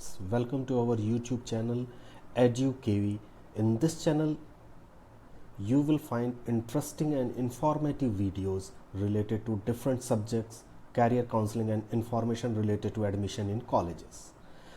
friends, welcome to our YouTube channel EduKV. In this channel you will find interesting and informative videos related to different subjects, career counseling and information related to admission in colleges.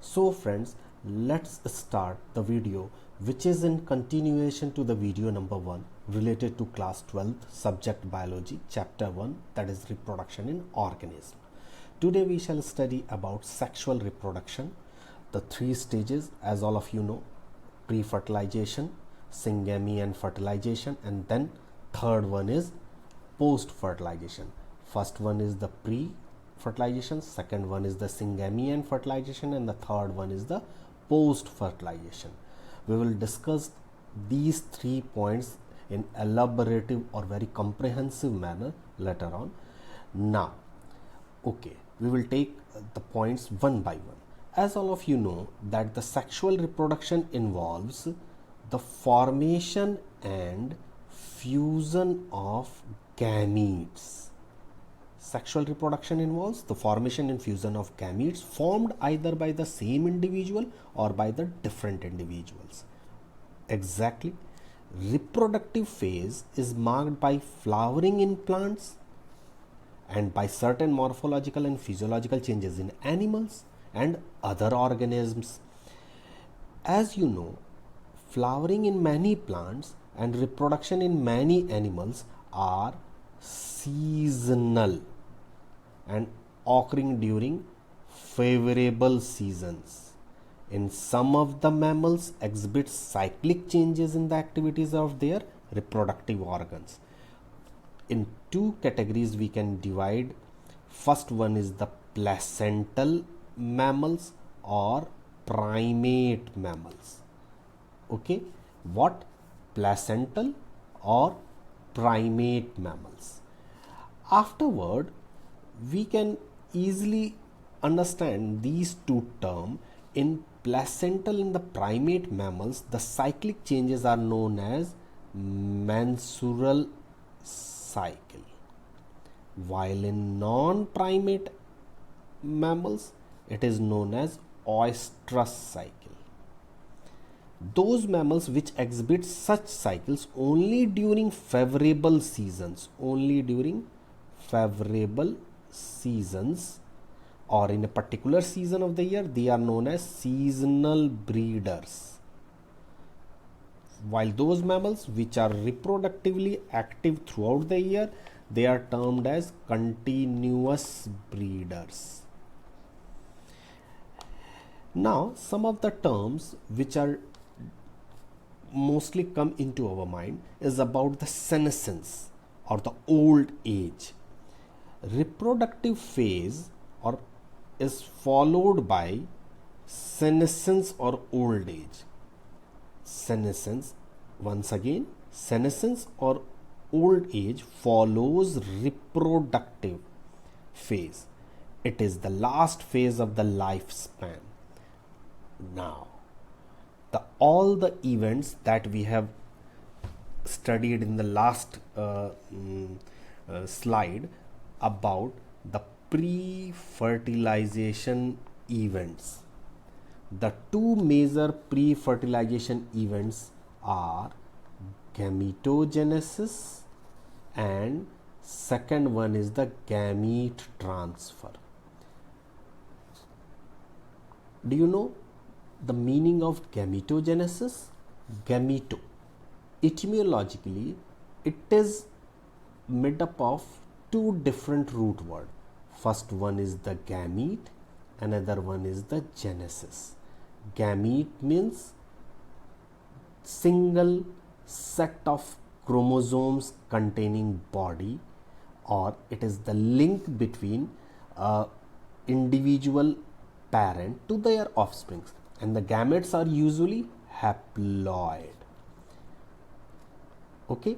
So friends, let's start the video which is in continuation to the video number 1 related to class 12th subject biology chapter 1, that is reproduction in organism. Today we shall study about sexual reproduction, the 3 stages as all of you know: pre-fertilization, syngamy and fertilization, and then third one is post-fertilization. First one is the pre-fertilization, second one is the syngamy and fertilization, and the third one is the post-fertilization. We will discuss these 3 points in elaborative or very comprehensive manner later on. Now, okay, we will take the points one by one. As all of you know that the sexual reproduction involves the formation and fusion of gametes. Sexual reproduction involves the formation and fusion of gametes formed either by the same individual or by the different individuals. Exactly. Reproductive phase is marked by flowering in plants and by certain morphological and physiological changes in animals and other organisms. As you know, flowering in many plants and reproduction in many animals are seasonal and occurring during favorable seasons. In some of the mammals exhibit cyclic changes in the activities of their reproductive organs. In 2 categories we can divide. First one is the placental mammals or primate mammals. Okay, what? Placental or primate mammals. Afterward, we can easily understand these 2 terms. In placental and the primate mammals, the cyclic changes are known as menstrual cycle, while in non-primate mammals it is known as oestrus cycle. Those mammals which exhibit such cycles only during favorable seasons, or in a particular season of the year, they are known as seasonal breeders. While those mammals which are reproductively active throughout the year, they are termed as continuous breeders. Now, some of the terms which are mostly come into our mind is about the senescence or the old age. Reproductive phase is followed by senescence or old age. Senescence, once again, senescence or old age follows reproductive phase. It is the last phase of the lifespan. Now, all the events that we have studied in the last slide about the pre-fertilization events. The 2 major pre-fertilization events are gametogenesis and second one is the gamete transfer. Do you know the meaning of gametogenesis? Gameto, etymologically it is made up of 2 different root words. First one is the gamete, another one is the genesis. Gamete means single set of chromosomes containing body, or it is the link between individual parent to their offspring, and the gametes are usually haploid. Okay,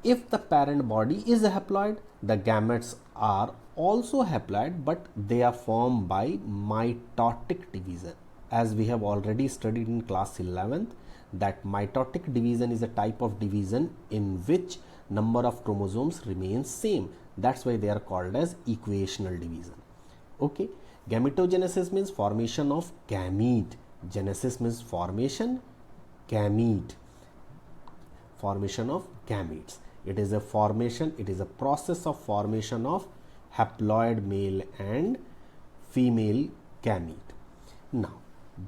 if the parent body is haploid, the gametes are also haploid, but they are formed by mitotic division. As we have already studied in class 11th, that mitotic division is a type of division in which number of chromosomes remains same. That's why they are called as equational division. Okay, Gametogenesis means formation of gamete. Genesis means formation, gamete. Formation of gametes. It is a formation, it is a process of formation of haploid male and female gamete. Now,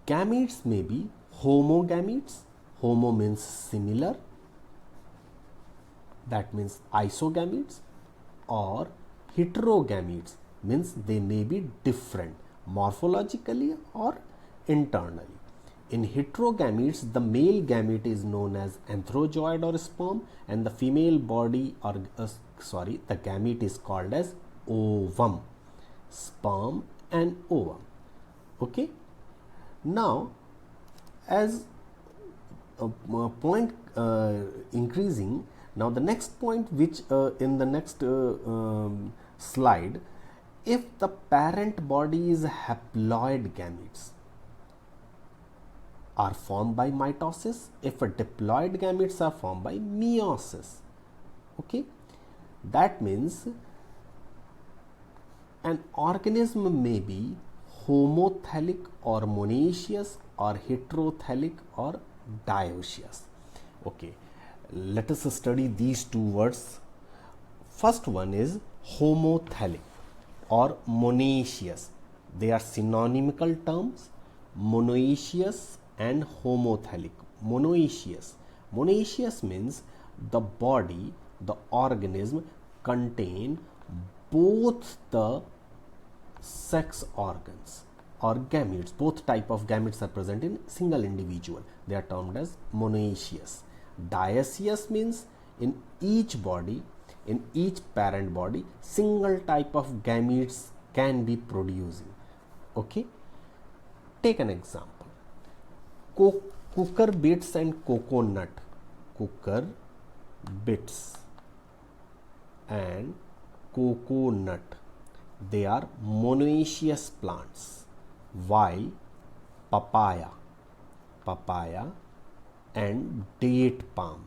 gametes may be homogametes. Homo means similar, that means isogametes, or heterogametes means they may be different morphologically or internally. In heterogametes, the male gamete is known as anthrozoid or sperm, and the female body or the gamete is called as ovum. Sperm and ovum. Okay. Now, as a point increasing, now the next point, which in the next slide, if the parent body is haploid gametes are formed by mitosis, if a diploid gametes are formed by meiosis. Okay, that means an organism may be homothallic or monoecious or heterothallic or dioecious. Okay, let us study these two words. First one is homothallic or monoecious. They are synonymical terms, monoecious and homothallic. Monoecious means the body, the organism contain both the sex organs or gametes. Both type of gametes are present in single individual. They are termed as monoecious. Dioecious means in each body, in each parent body, single type of gametes can be producing. Okay, take an example. Cooker bits and coconut. Cooker bits and coconut, they are monoecious plants, while papaya and date palm,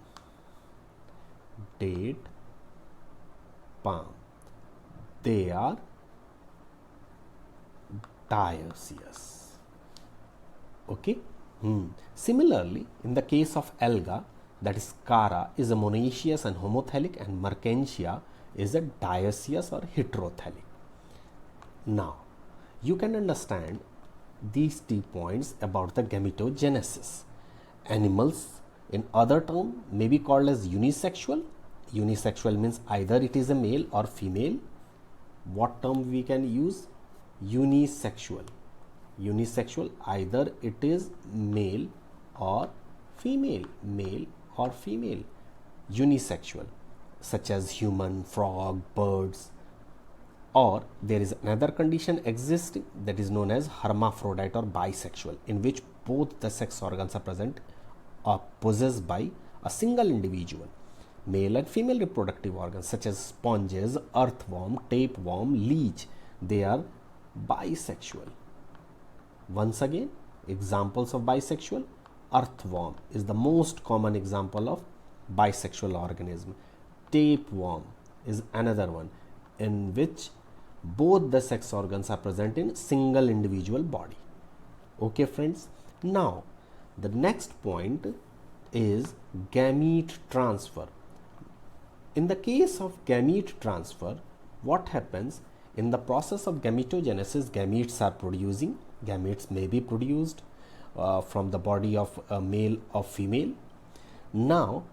they are dioecious. Okay. Similarly, in the case of alga, that is Cara is a monoecious and homothallic, and Mertensia is a dioecious or heterothallic. Now, you can understand these 2 points about the gametogenesis. Animals, in other term, may be called as unisexual. Unisexual means either it is a male or female. What term we can use? Unisexual. Unisexual, either it is male or female. Male or female. Unisexual, such as human, frog, birds. Or there is another condition existing, that is known as hermaphrodite or bisexual, in which both the sex organs are present or possessed by a single individual. Male and female reproductive organs such as sponges, earthworm, tapeworm, leech, they are bisexual. Once again, examples of bisexual: earthworm is the most common example of bisexual organism. Tapeworm is another one in which both the sex organs are present in single individual body. Okay friends, now the next point is gamete transfer. In the case of gamete transfer, what happens? In the process of gametogenesis, gametes are producing. Gametes may be produced from the body of a male or female. Now,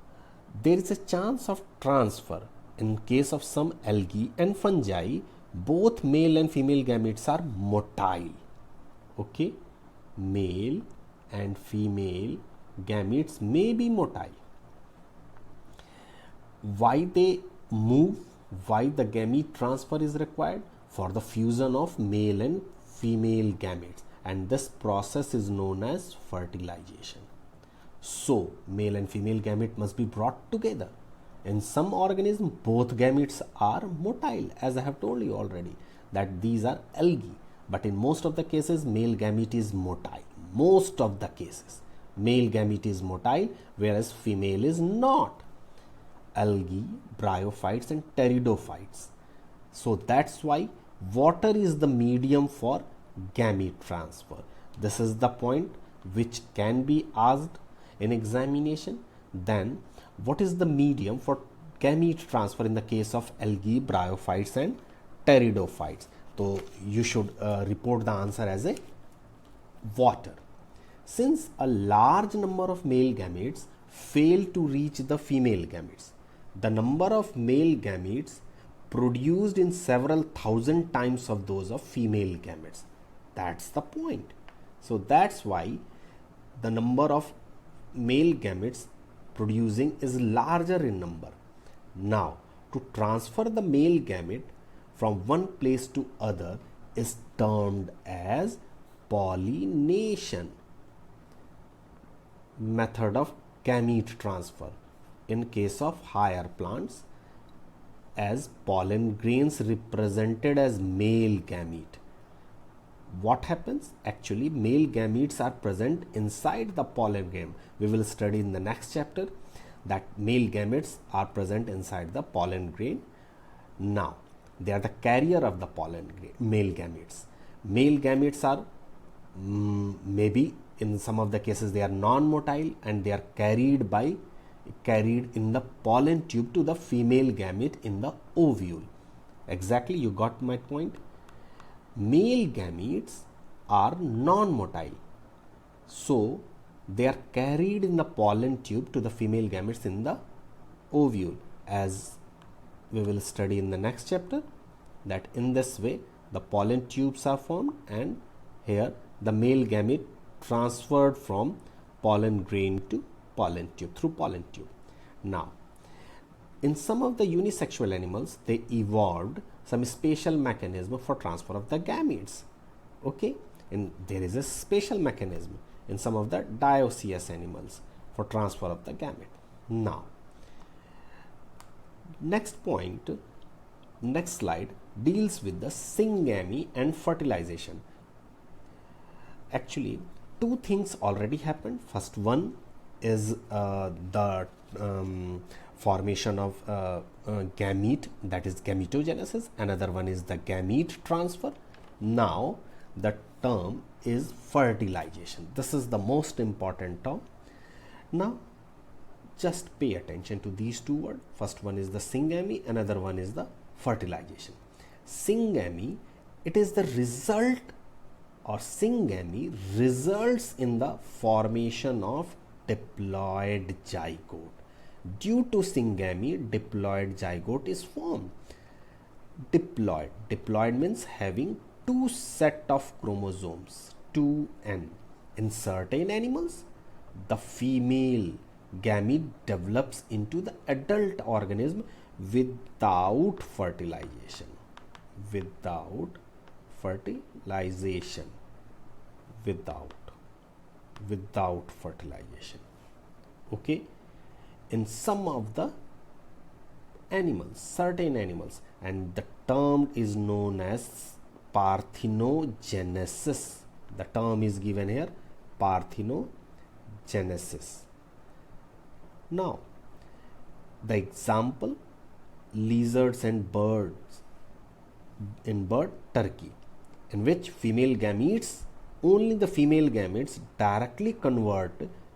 there is a chance of transfer. In case of some algae and fungi, both male and female gametes are motile. Okay, male and female gametes may be motile. Why they move? Why the gamete transfer is required? For the fusion of male and female gametes, and this process is known as fertilization. So, male and female gamete must be brought together. In some organisms, both gametes are motile, as I have told you already that these are algae. But in most of the cases, male gamete is motile. Most of the cases, male gamete is motile, whereas female is not. Algae, bryophytes and pteridophytes. So that's why water is the medium for gamete transfer. This is the point which can be asked in examination. Then what is the medium for gamete transfer in the case of algae, bryophytes and pteridophytes? So you should report the answer as a water. Since a large number of male gametes fail to reach the female gametes, the number of male gametes produced in several thousand times of those of female gametes. That's the point. So that's why the number of male gametes producing is larger in number. Now, to transfer the male gamete from one place to other is termed as pollination. Method of gamete transfer in case of higher plants, as pollen grains represented as male gamete. What happens? Actually, male gametes are present inside the pollen grain. We will study in the next chapter that male gametes are present inside the pollen grain. Now, they are the carrier of the pollen grain, male gametes. Male gametes are maybe in some of the cases they are non-motile and they are carried in the pollen tube to the female gamete in the ovule. Exactly, you got my point. Male gametes are non-motile, so they are carried in the pollen tube to the female gametes in the ovule, as we will study in the next chapter, that in this way the pollen tubes are formed and here the male gamete transferred from pollen grain to pollen tube through pollen tube. Now, in some of the unisexual animals, they evolved some special mechanism for transfer of the gametes. Okay, and there is a special mechanism in some of the dioecious animals for transfer of the gamete. Now, next slide deals with the syngamy and fertilization. Actually, two things already happened. First one is the formation of gamete, that is gametogenesis. Another one is the gamete transfer. Now the term is fertilization. This is the most important term. Now just pay attention to these two words. First one is the syngamy, another one is the fertilization. Syngamy, it is the result, or syngamy results in the formation of diploid zygote. Due to syngamy, diploid zygote is formed. Diploid means having two set of chromosomes, 2n. In certain animals, the female gamete develops into the adult organism without fertilization. Without fertilization. Okay, in some of the animals, certain animals, and the term is known as parthenogenesis. The term is given here, parthenogenesis. Now, the example, lizards and birds in bird turkey, in which female gametes, only the female gametes directly convert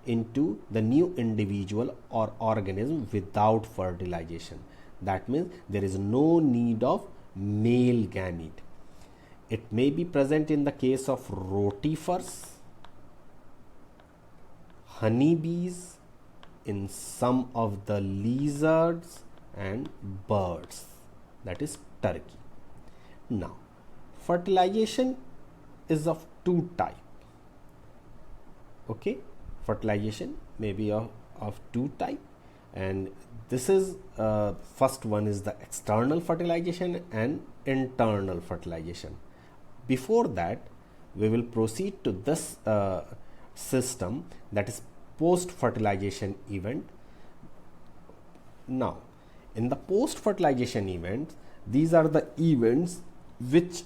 into the new individual or organism without fertilization. That means there is no need of male gamete. It may be present in the case of rotifers, honeybees, in some of the lizards and birds, that is turkey. Now, fertilization is of two types. Okay, fertilization may be of two types, and this is first one is the external fertilization and internal fertilization. Before that, we will proceed to this system, that is post fertilization event. Now, in the post fertilization event, these are the events which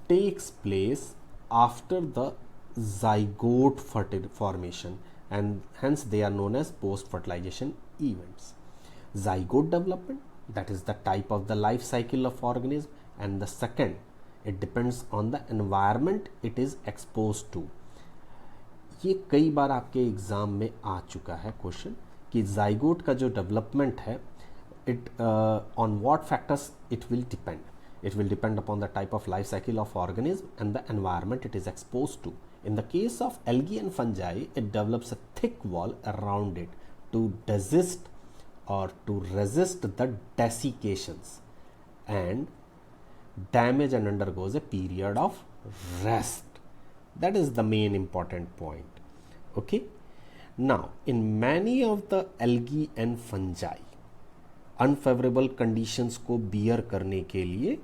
takes place after the zygote formation, and hence they are known as post fertilization events. Zygote development, that is the type of the life cycle of organism, and the second It depends on the environment it is exposed to. ये कई बार आपके exam में आ चुका है question कि zygote का जो development है, it on what factors it will depend. It will depend upon the type of life cycle of organism and the environment it is exposed to. In the case of algae and fungi, it develops a thick wall around it to resist the desiccations and damage and undergoes a period of rest. That is the main important point. Okay. Now, in many of the algae and fungi, unfavourable conditions को beer करने के लिए,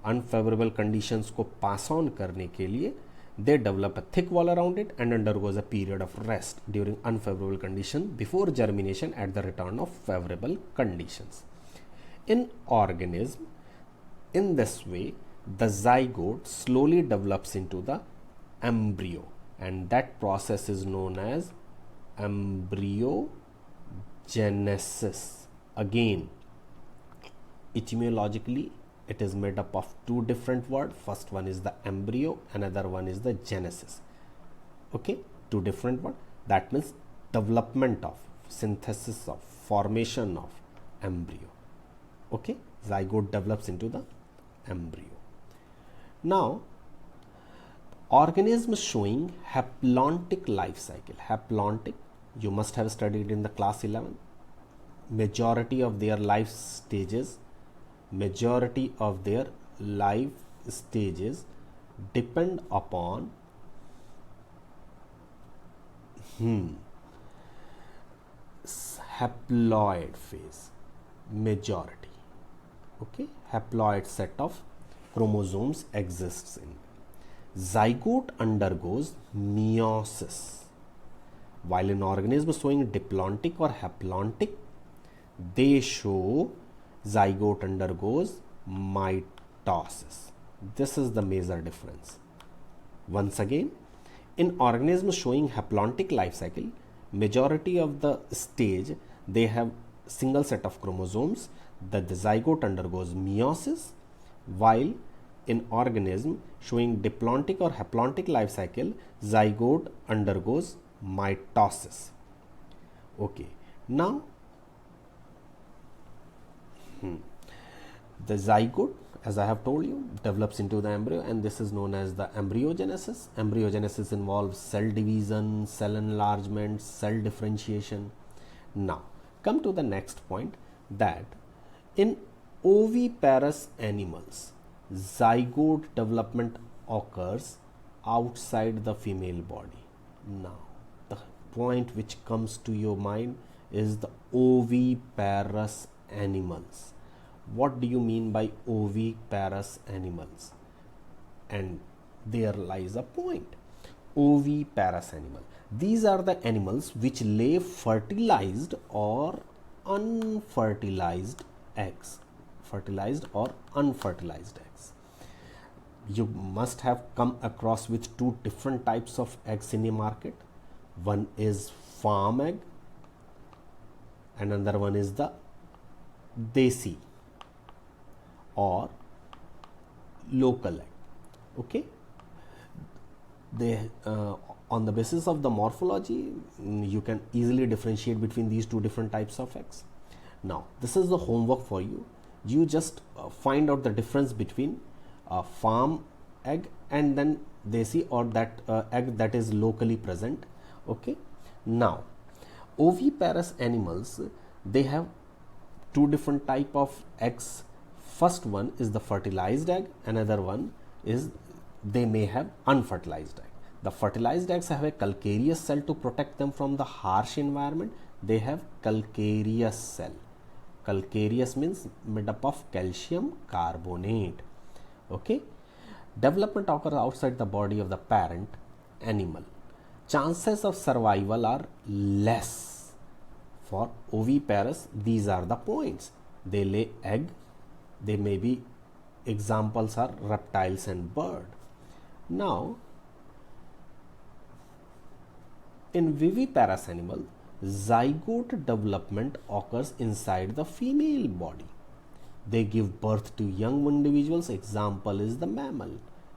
unfavourable conditions को pass on करने के लिए, they develop a thick wall around it and undergoes a period of rest during unfavourable condition before germination at the return of favourable conditions. In organism, in this way, the zygote slowly develops into the embryo, and that process is known as embryogenesis. Again, etymologically, it is made up of two different words. First one is the embryo, another one is the genesis. Okay, two different words. That means development of, synthesis of, formation of embryo. Okay, zygote develops into the embryo. Now, organisms showing haplontic life cycle. Haplontic, you must have studied in the class 11. Majority of their life stages depend upon haploid phase. Majority. Okay, haploid set of chromosomes exists in. Zygote undergoes meiosis. While an organism showing diplontic or haplontic, they show zygote undergoes mitosis. This is the major difference. Once again, in organisms showing haplontic life cycle, majority of the stage they have single set of chromosomes, that the zygote undergoes meiosis, while in organism showing diplontic or haplontic life cycle, zygote undergoes mitosis. Okay, now the zygote, as I have told you, develops into the embryo, and this is known as the embryogenesis. Embryogenesis involves cell division, cell enlargement, cell differentiation. Now, come to the next point, that in oviparous animals, zygote development occurs outside the female body. Now, the point which comes to your mind is the oviparous animals. What do you mean by oviparous animals? And there lies a point. Oviparous animal. These are the animals which lay fertilized or unfertilized eggs. Fertilized or unfertilized eggs. You must have come across with two different types of eggs in the market. One is farm egg and another one is the desi or local egg. Okay, they on the basis of the morphology, you can easily differentiate between these two different types of eggs. Now, this is the homework for you. You just find out the difference between farm egg and then desi, or that egg that is locally present. Okay, now oviparous animals, they have two different type of eggs. First one is the fertilized egg, another one is they may have unfertilized egg. The fertilized eggs have a calcareous cell to protect them from the harsh environment. They have calcareous cell. Calcareous means made up of calcium carbonate. Okay, development occurs outside the body of the parent animal. Chances of survival are less for oviparous. These are the points. They lay egg. They may be, examples are reptiles and bird. Now, in viviparous animal, zygote development occurs inside the female body. they give birth to young individuals. Example is the mammal.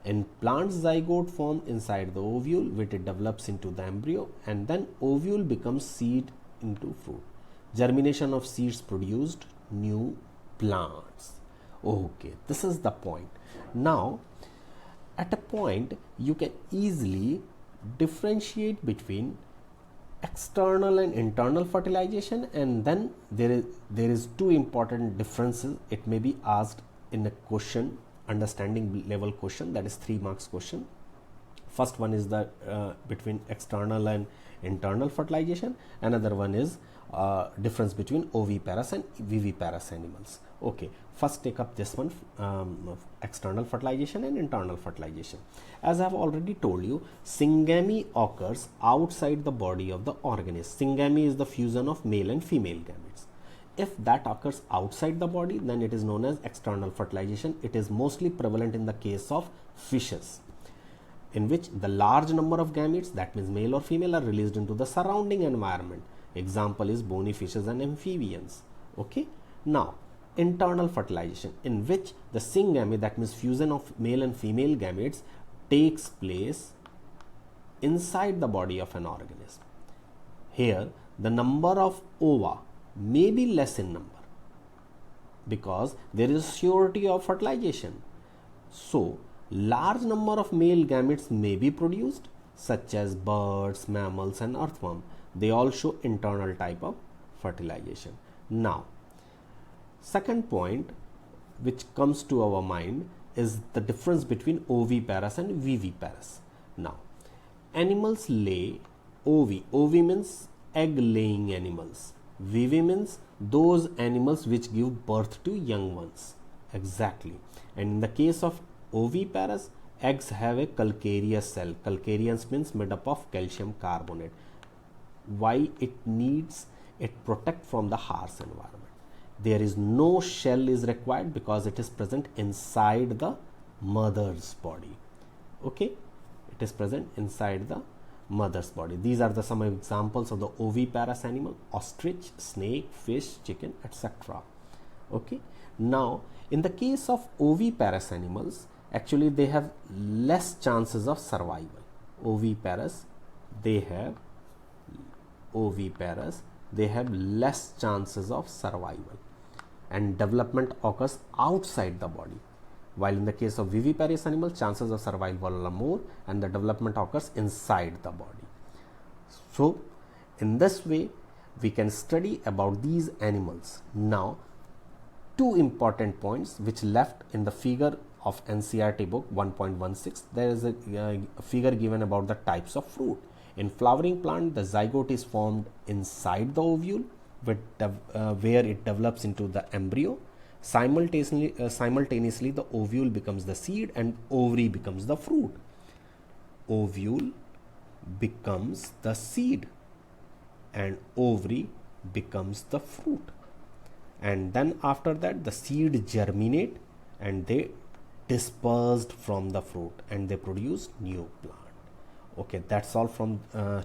In plants, zygote form inside the ovule, which it develops into the embryo, and then ovule becomes seed into fruit. Germination of seeds produced new plants. Okay, this is the point. Now, at a point, you can easily differentiate between external and internal fertilization, and then there is two important differences. It may be asked in a question, understanding level question, that is 3 marks question. First one is the between external and internal fertilization. Another one is difference between oviparous and viviparous animals. Okay, first take up this one, external fertilization and internal fertilization. As I have already told you, syngamy occurs outside the body of the organism. Syngamy is the fusion of male and female gametes. If that occurs outside the body, then it is known as external fertilization. It is mostly prevalent in the case of fishes, in which the large number of gametes, that means male or female, are released into the surrounding environment. Example is bony fishes and amphibians. Okay, now internal fertilization, in which the syngamy, that means fusion of male and female gametes, takes place inside the body of an organism. Here the number of ova may be less in number because there is surety of fertilization. So large number of male gametes may be produced, such as birds, mammals and earthworm. They all show internal type of fertilization. Now, second point which comes to our mind is the difference between oviparous and viviparous. Now, animals lay ovi. Ovi means egg laying animals. Vivi means those animals which give birth to young ones. Exactly. And in the case of oviparous, eggs have a calcareous cell. Calcareous means made up of calcium carbonate. Why it needs? It protect from the harsh environment. There is no shell is required because it is present inside the mother's body. Okay, it is present inside the mother's body. These are the some examples of the oviparous animal: ostrich, snake, fish, chicken, etc. Okay, now in the case of oviparous animals, actually they have less chances of survival. Oviparous, they have less chances of survival, and development occurs outside the body, while in the case of viviparous animals, chances of survival are more and the development occurs inside the body. So in this way we can study about these animals. Now, two important points which left in the figure of NCERT book 1.16. there is a figure given about the types of fruit. In flowering plant, the zygote is formed inside the ovule, where it develops into the embryo. Simultaneously, the ovule becomes the seed and ovary becomes the fruit. Ovule becomes the seed and ovary becomes the fruit. And then after that, the seed germinate and they dispersed from the fruit and they produce new plant. Okay, that's all from today.